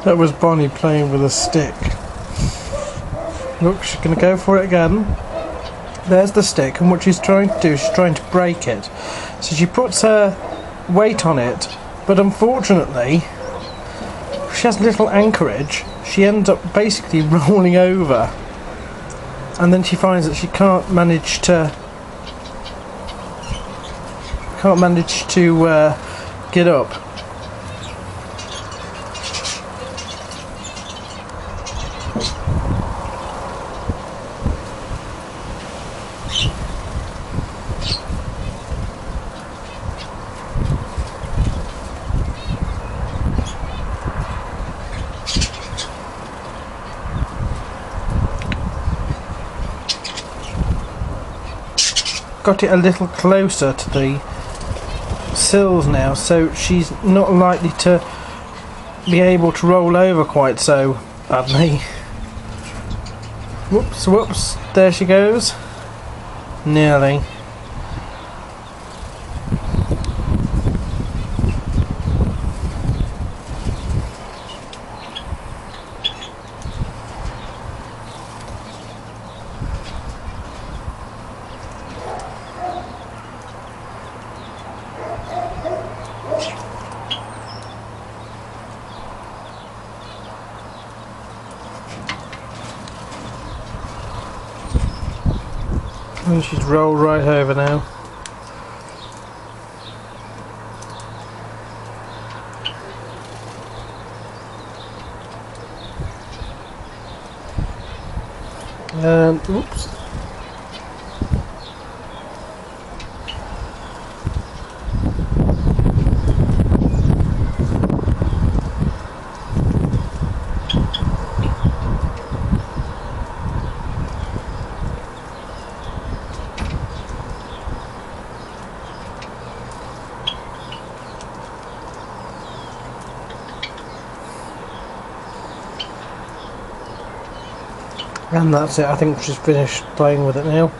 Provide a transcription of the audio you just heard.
That was Bonnie playing with a stick. Look, she's going to go for it again. There's the stick, and what she's trying to do, she's trying to break it. So she puts her weight on it, but unfortunately, she has little anchorage. She ends up basically rolling over, and then she finds that she can't manage to get up. Got it a little closer to the sills now, so she's not likely to be able to roll over quite so badly. Whoops, whoops, there she goes. Nearly. And she's rolled right over now. And oops. And that's it, I think she's finished playing with it now.